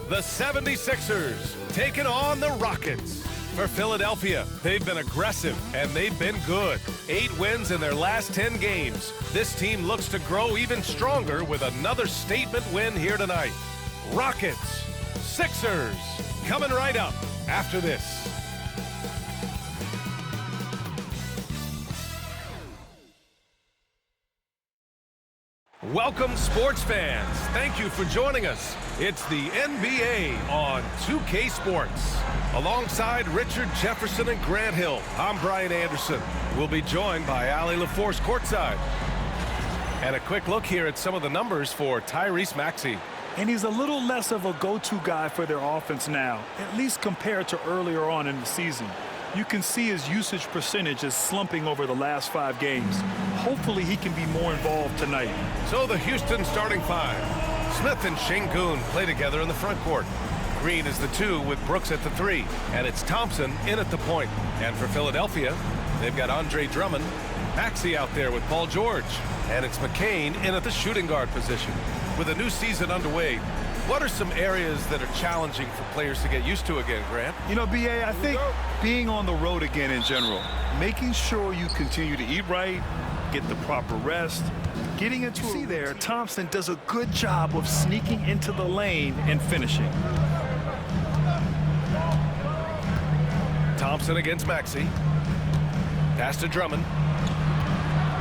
The 76ers taking on the Rockets. For Philadelphia, they've been aggressive and they've been good. 8 wins in their last 10 games. This team looks to grow even stronger with another statement win here tonight. Rockets, Sixers, coming right up after this. Welcome, sports fans. Thank you for joining us. It's the NBA on 2K Sports. Alongside Richard Jefferson and Grant Hill, I'm Brian Anderson. We'll be joined by Allie LaForce courtside. And a quick look here at some of the numbers for Tyrese Maxey. And he's a little less of a go-to guy for their offense now, at least compared to earlier on in the season. You can see his usage percentage is slumping over the last 5 games. Hopefully he can be more involved tonight. So the Houston starting 5. Smith and Şengün play together in the front court. Green is the 2 with Brooks at the 3. And it's Thompson in at the point. And for Philadelphia, they've got Andre Drummond, Maxey out there with Paul George. And it's McCain in at the shooting guard position. With a new season underway, what are some areas that are challenging for players to get used to again, Grant? You know, B.A., I think being on the road again in general, making sure you continue to eat right, get the proper rest, getting into see there, Thompson does a good job of sneaking into the lane and finishing. Thompson against Maxey. Pass to Drummond.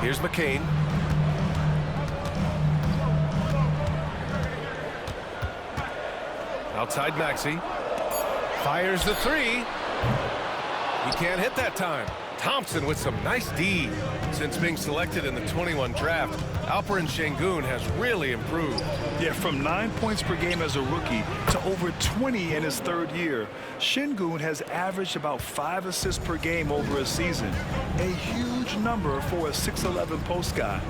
Here's McCain. Outside Maxey. Fires the 3. He can't hit that time. Thompson with some nice D. Since being selected in the 21 draft, Alperen Şengün has really improved. Yeah, from 9 points per game as a rookie to over 20 in his 3rd year. Şengün has averaged about 5 assists per game over a season. A huge number for a 6'11" post guy.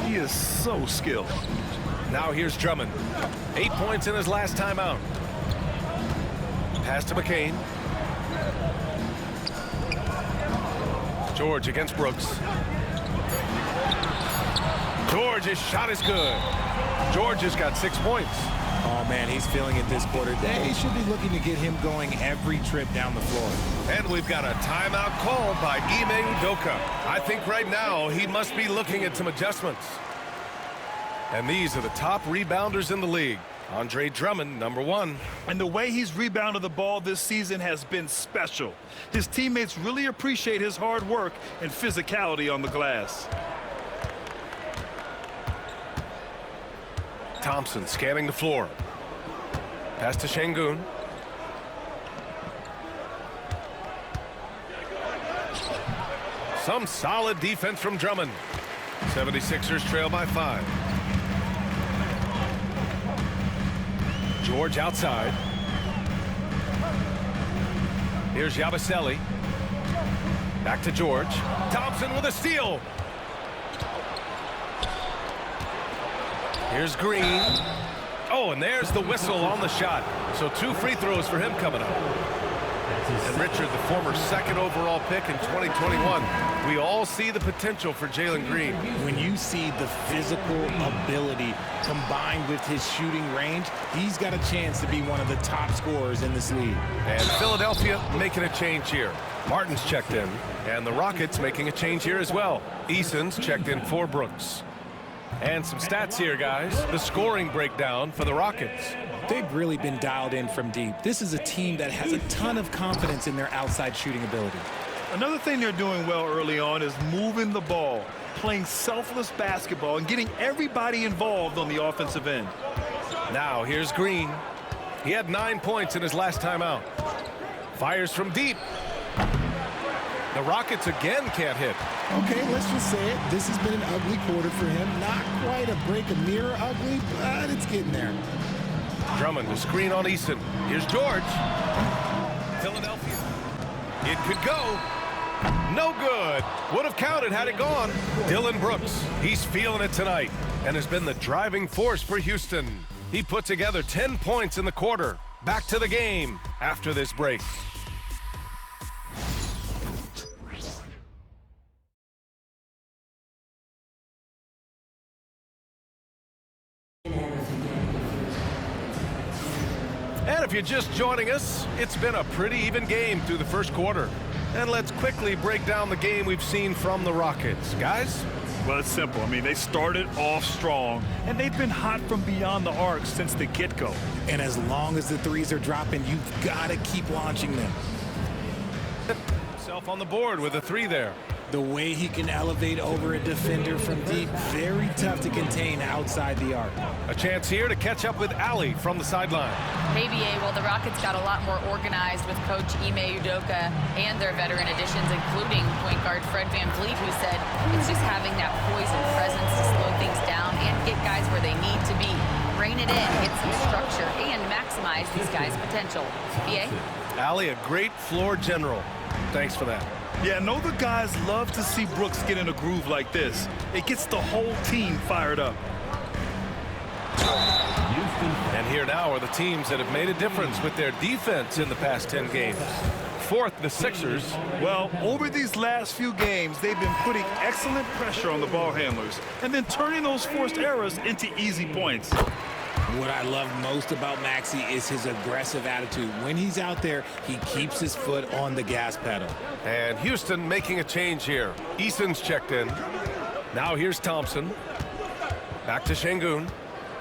He is so skilled. Now here's Drummond. 8 points in his last time out. Pass to McCain. George against Brooks. George's shot is good. George has got 6 points. Oh, man, he's feeling it this quarter. They should be looking to get him going every trip down the floor. And we've got a timeout called by Ime Udoka. I think right now he must be looking at some adjustments. And these are the top rebounders in the league. Andre Drummond, number 1. And the way he's rebounded the ball this season has been special. His teammates really appreciate his hard work and physicality on the glass. Thompson scanning the floor. Pass to Şengün. Some solid defense from Drummond. 76ers trail by 5. George outside. Here's Yabusele. Back to George. Thompson with a steal. Here's Green. Oh, and there's the whistle on the shot. So 2 free throws for him coming up. And Richard, the former 2nd overall pick in 2021. We all see the potential for Jalen Green. When you see the physical ability combined with his shooting range, he's got a chance to be one of the top scorers in this league. And Philadelphia making a change here. Martin's checked in, and the Rockets making a change here as well. Eason's checked in for Brooks. And some stats here, guys. The scoring breakdown for the Rockets. They've really been dialed in from deep. This is a team that has a ton of confidence in their outside shooting ability. Another thing they're doing well early on is moving the ball, playing selfless basketball, and getting everybody involved on the offensive end. Now here's Green. He had 9 points in his last time out. Fires from deep. The Rockets again can't hit. Okay, let's just say it. This has been an ugly quarter for him. Not quite a break a mirror ugly, but it's getting there. Drummond to screen on Eason. Here's George. Philadelphia. It could go. No good. Would have counted had it gone. Dillon Brooks. He's feeling it tonight and has been the driving force for Houston. He put together 10 points in the quarter. Back to the game after this break. And if you're just joining us, it's been a pretty even game through the first quarter. And let's quickly break down the game we've seen from the Rockets. Guys? Well, it's simple. I mean, they started off strong, and they've been hot from beyond the arc since the get-go. And as long as the threes are dropping, you've got to keep launching them. Self on the board with a 3 there. The way he can elevate over a defender from deep, very tough to contain outside the arc. A chance here to catch up with Ali from the sideline. Hey, BA, well, the Rockets got a lot more organized with Coach Ime Udoka and their veteran additions, including point guard Fred VanVleet, who said it's just having that poise and presence to slow things down and get guys where they need to be. Rein it in, get some structure, and maximize these guys' potential. BA? Ali, a great floor general. Thanks for that. Yeah, I know the guys love to see Brooks get in a groove like this. It gets the whole team fired up. And here now are the teams that have made a difference with their defense in the past 10 games. Fourth, the Sixers. Well, over these last few games, they've been putting excellent pressure on the ball handlers and then turning those forced errors into easy points. What I love most about Maxey is his aggressive attitude. When he's out there, he keeps his foot on the gas pedal. And Houston making a change here. Eason's checked in. Now here's Thompson. Back to Şengün.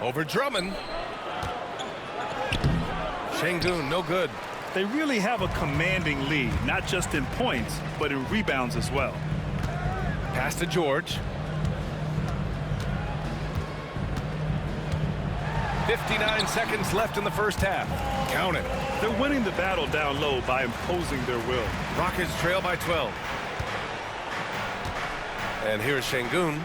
Over Drummond. Şengün, no good. They really have a commanding lead, not just in points, but in rebounds as well. Pass to George. 59 seconds left in the first half. Count it. They're winning the battle down low by imposing their will. Rockets trail by 12. And here's Şengün.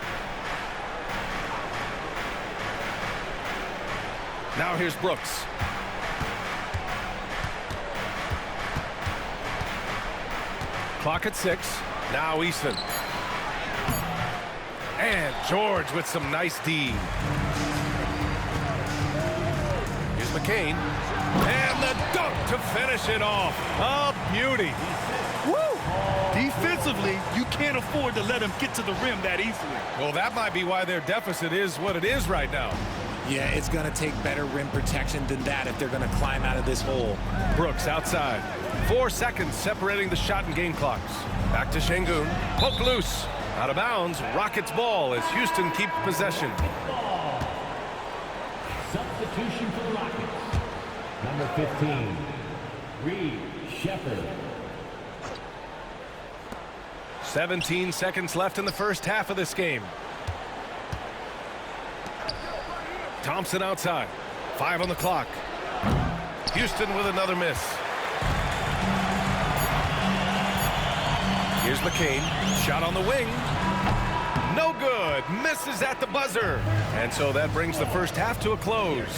Now here's Brooks. Clock at 6. Now Easton. And George with some nice D. Here's McCain. And the dunk to finish it off. A beauty. Woo! Defensively, you can't afford to let him get to the rim that easily. Well, that might be why their deficit is what it is right now. Yeah, it's going to take better rim protection than that if they're going to climb out of this hole. Brooks outside. 4 seconds separating the shot and game clocks. Back to Şengün. Poke loose. Out of bounds. Rockets ball as Houston keeps possession. Substitution for the Rockets. Number 15, Reed Sheppard. 17 seconds left in the first half of this game. Thompson outside. 5 on the clock. Houston with another miss. Here's McCain. Shot on the wing. No good. Misses at the buzzer. And so that brings the first half to a close.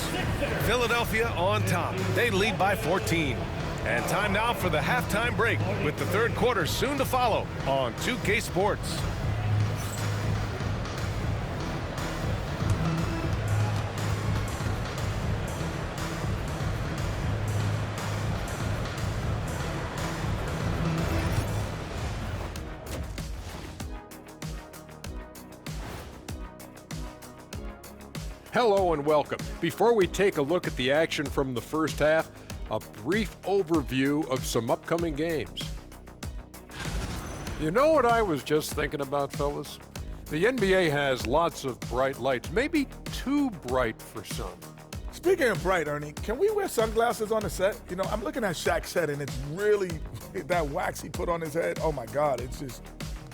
Philadelphia on top. They lead by 14. And time now for the halftime break with the third quarter soon to follow on 2K Sports. Hello and welcome. Before we take a look at the action from the first half, a brief overview of some upcoming games. You know what I was just thinking about, fellas? The NBA has lots of bright lights, maybe too bright for some. Speaking of bright, Ernie, can we wear sunglasses on the set? You know, I'm looking at Shaq's set, and it's really, that wax he put on his head, oh my God, it's just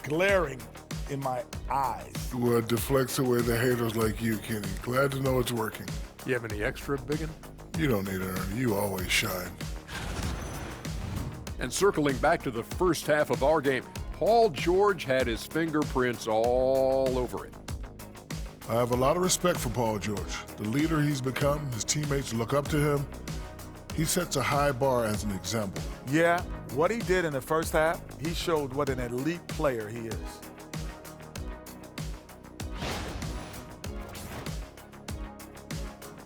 glaring in my eyes. Well, it deflects away the haters like you, Kenny. Glad to know it's working. You have any extra biggin? You don't need it, Ernie. You always shine. And circling back to the first half of our game, Paul George had his fingerprints all over it. I have a lot of respect for Paul George. The leader he's become, his teammates look up to him. He sets a high bar as an example. Yeah, what he did in the first half, he showed what an elite player he is.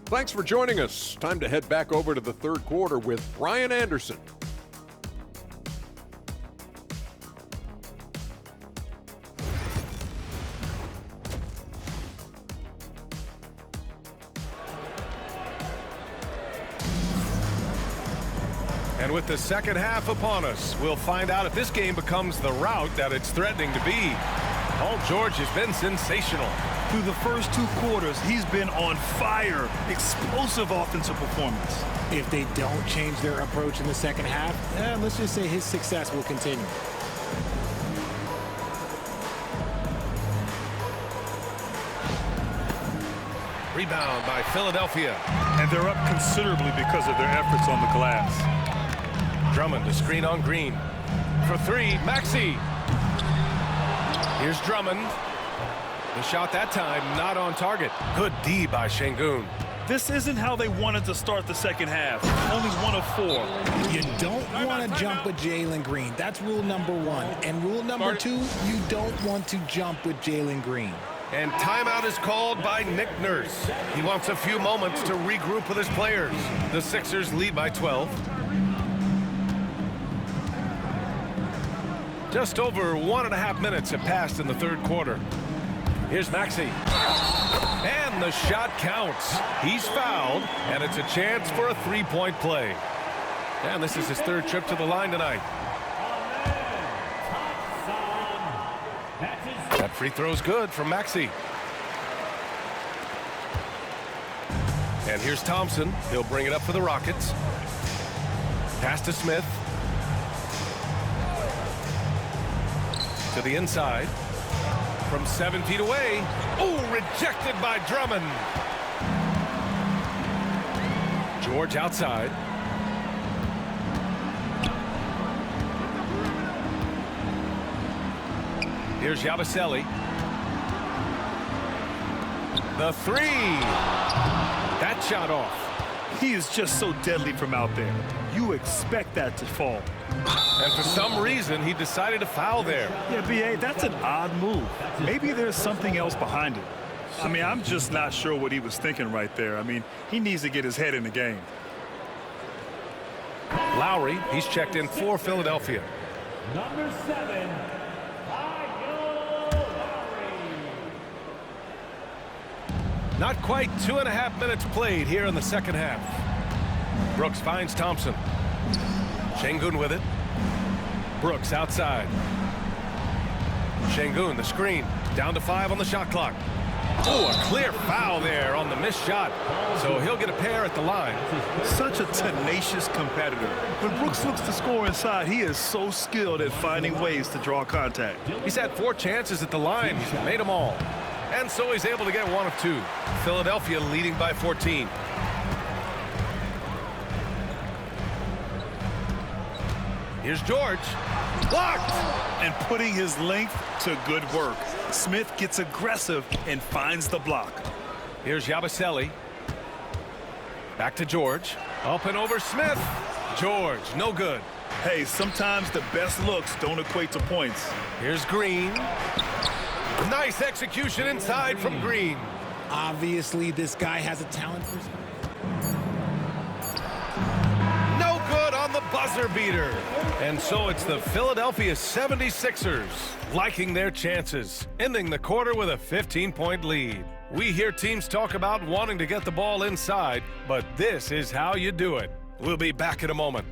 Thanks for joining us. Time to head back over to the third quarter with Brian Anderson. And with the second half upon us, we'll find out if this game becomes the rout that it's threatening to be. Paul George has been sensational. Through the first 2 quarters, he's been on fire. Explosive offensive performance. If they don't change their approach in the second half, let's just say his success will continue. Rebound by Philadelphia. And they're up considerably because of their efforts on the glass. Drummond to screen on Green. For 3, Maxey. Here's Drummond. The shot that time not on target. Good D by Şengün. This isn't how they wanted to start the second half. Only 1 of 4. You don't want to jump with Jalen Green. That's rule number 1. And rule number 2, you don't want to jump with Jalen Green. And timeout is called by Nick Nurse. He wants a few moments to regroup with his players. The Sixers lead by 12. Just over 1.5 minutes have passed in the third quarter. Here's Maxey. And the shot counts. He's fouled, and it's a chance for a 3-point play. And this is his 3rd trip to the line tonight. That free throw's good from Maxey. And here's Thompson. He'll bring it up for the Rockets. Pass to Smith. To the inside. From 7 feet away. Oh, rejected by Drummond. George outside. Here's Yabusele. The 3. That shot off. He is just so deadly from out there. You expect that to fall. And for some reason, he decided to foul there. Yeah, B.A., that's an odd move. Maybe there's something else behind it. I mean, I'm just not sure what he was thinking right there. I mean, he needs to get his head in the game. Lowry, he's checked in for Philadelphia. Number 7, Kyle Lowry. Not quite 2.5 minutes played here in the second half. Brooks finds Thompson. Şengün with it. Brooks outside. Şengün, the screen. Down to 5 on the shot clock. Oh, a clear foul there on the missed shot. So he'll get a pair at the line. Such a tenacious competitor. When Brooks looks to score inside, he is so skilled at finding ways to draw contact. He's had 4 chances at the line. He's made them all. And so he's able to get 1 of 2. Philadelphia leading by 14. Here's George. Blocked! And putting his length to good work. Smith gets aggressive and finds the block. Here's Yabusele. Back to George. Up and over Smith. George, no good. Hey, sometimes the best looks don't equate to points. Here's Green. Nice execution inside from Green. Obviously, this guy has a talent for No good on the buzzer beater. And so it's the Philadelphia 76ers liking their chances, ending the quarter with a 15-point lead. We hear teams talk about wanting to get the ball inside, but this is how you do it. We'll be back in a moment.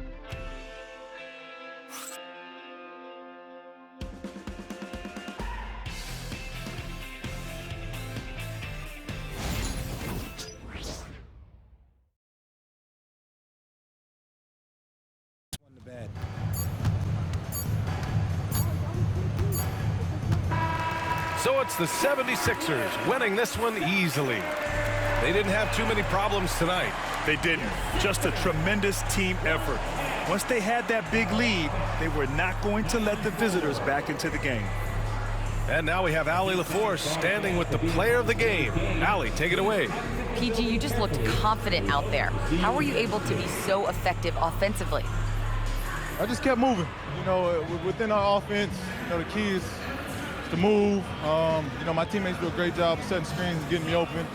So it's the 76ers winning this one easily. They didn't have too many problems tonight. They didn't. Just a tremendous team effort. Once they had that big lead, they were not going to let the visitors back into the game. And now we have Allie LaForce standing with the player of the game. Allie, take it away. PG, you just looked confident out there. How were you able to be so effective offensively? I just kept moving. You know, within our offense, you know, the key is to move. You know, my teammates do a great job of setting screens and getting me open.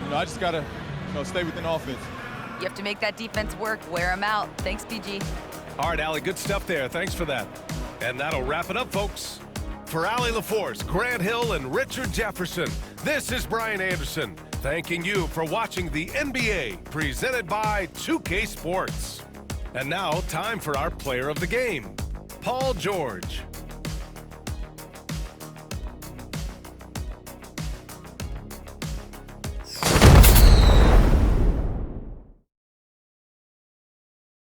You know, I just got to, you know, stay within offense. You have to make that defense work. Wear them out. Thanks, PG. All right, Allie, good stuff there. Thanks for that. And that'll wrap it up, folks. For Allie LaForce, Grant Hill, and Richard Jefferson, this is Brian Anderson, thanking you for watching the NBA, presented by 2K Sports. And now, time for our player of the game, Paul George.